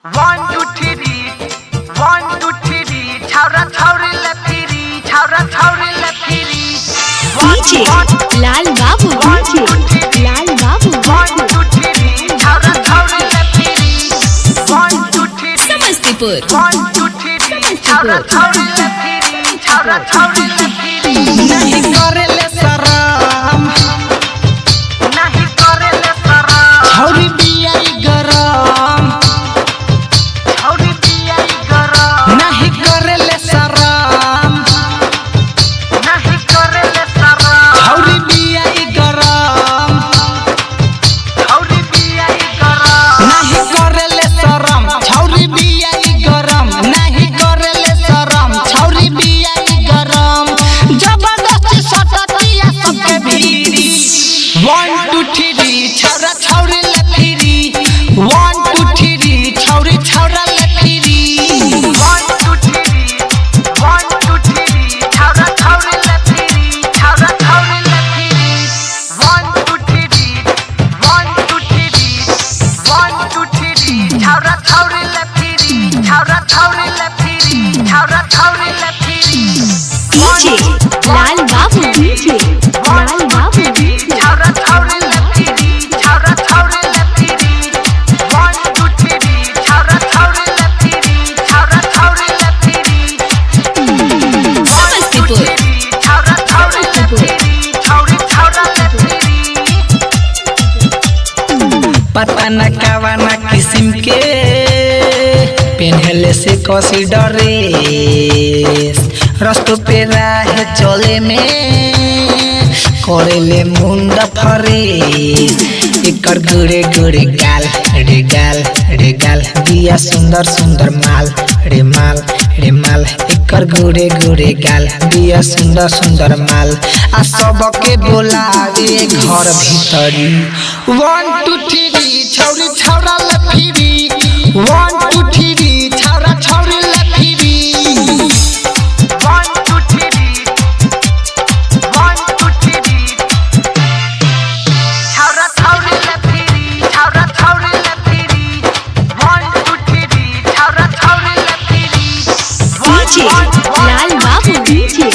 1 2 3 1 2 3 छौरा छौरी लफिरी छौरा छौरी लफिरी डीजे लाल बाबू डीजे लाल बाबू 1 2 3 छौरा छौरी लफिरी 1 2 3 समस्तीपुर 1 2 3 छौरा छौरी लफिरी छौरा छौरी लफिरी नहीं करेले शरम नहीं करेले शरम छौरी बियाई गरम छौरी बियाई गरम नहीं करेले शरम नहीं करेले शरम छौरी बियाई गरम छौरी बियाई गरम नहीं करेले शरम छौरी बियाई गरम नहीं करेले शरम छौरी बियाई गरम जबरदस्ती सटतिया सबके भीरी 1 2 3 छौरा छौरी लफिरी 1 2 3 छौरी छौरा लफिरी 1 2 3 1 2 3 छौरा छौरी लफिरी छौरा छौरी लफिरी 1 2 3 1 2 3 1 2 3 छौरा छौरी लफिरी छौरा छौरी लफिरी छौरा छौरी लफिरी डीजे लाल बाबू डीजे लाल बाबू छौरा छौरी लफिरी छौरा छौरी लफिरी 1 2 3 छौरा छौरी लफिरी छौरा छौरी लफिरी समस्तीपुर छौरा छौरी लफिरी छौरी छौरा लफिरी पता न कावाना किस्म के पेन्हले से कसी डरे रस्तों पे राह चले में करेले मुंडा फरे एकर गुड़े गुड़े गाल रे गाल दिया सुंदर सुंदर माल रे माल एकर गुड़े गुड़े गाल दिया सुंदर सुंदर माल आ सबके बोलावे घर भीतरी 1 2 3 छौरी छौरा लफिरी 1 2 3 छौरा छौरी लफिरी 1 2 3 1 2 3 छौरा छौरी लफिरी छौरा छौरी लफिरी 1 2 3 छौरा छौरी लफिरी डीजे लाल बाबू डीजे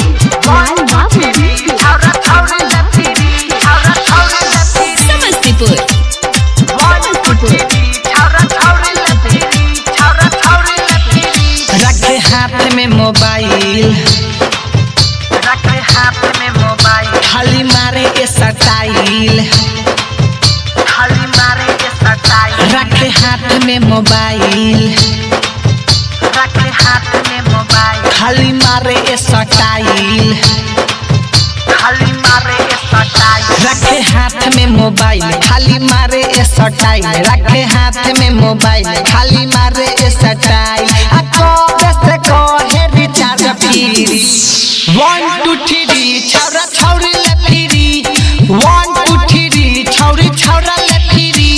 लाल बाबू छौरा छौरी लफिरी छौरा छौरी लफिरी समस्तीपुर 1 2 3 छौरा छौरी लफिरी छौरा छौरी लफिरी रखे हाथ में मोबाइल रखे हाथ में मोबाइल खाली मारे ए स्टाइल खाली मारे के सटाई रखे हाथ में मोबाइल रखे हाथ में मोबाइल खाली मारे ए स्टाइल खाली मारे के सटाई रखे हाथ में मोबाइल खाली मारे ए स्टाइल रखे हाथ में मोबाइल खाली मारे ए स्टाइल आ कबे से कहे रिचार्ज फ्री 1 2 3 छौरा छौरी लफिरी 1 2 3 छौरी छौरा लफिरी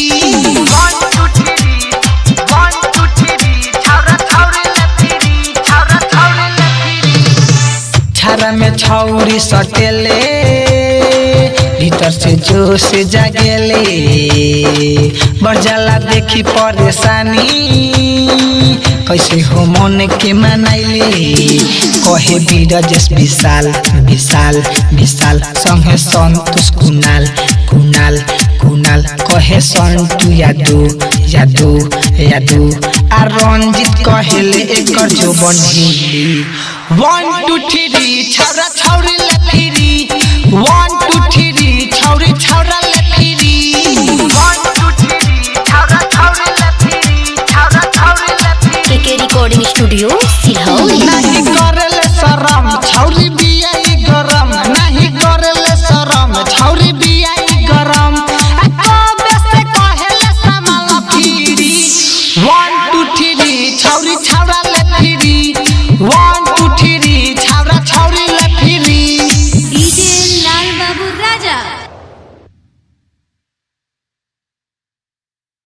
1 2 3 1 2 3 छौरा छौरी लफिरी छौरा छौरी लफिरी छारा में छौरी सटेले भीतर से जोश जागेले बढ़ जाला देखी परेशानी कैसे हो मन के मनाइले कहे बीरजेश विशाल विशाल विशाल संगे संतोष कुणाल कुणाल कुणाल कहे संतु यादू आ रंजित कहेले एकर जो बंढीली 1 2 3 छौरा छौरी लफिरी 1 2 3 छौरी छौरा लफिरी 1 2 3 छौरा छौरी लफिरी छौरा छौरी लफिरी के रिकॉर्डिंग स्टूडियो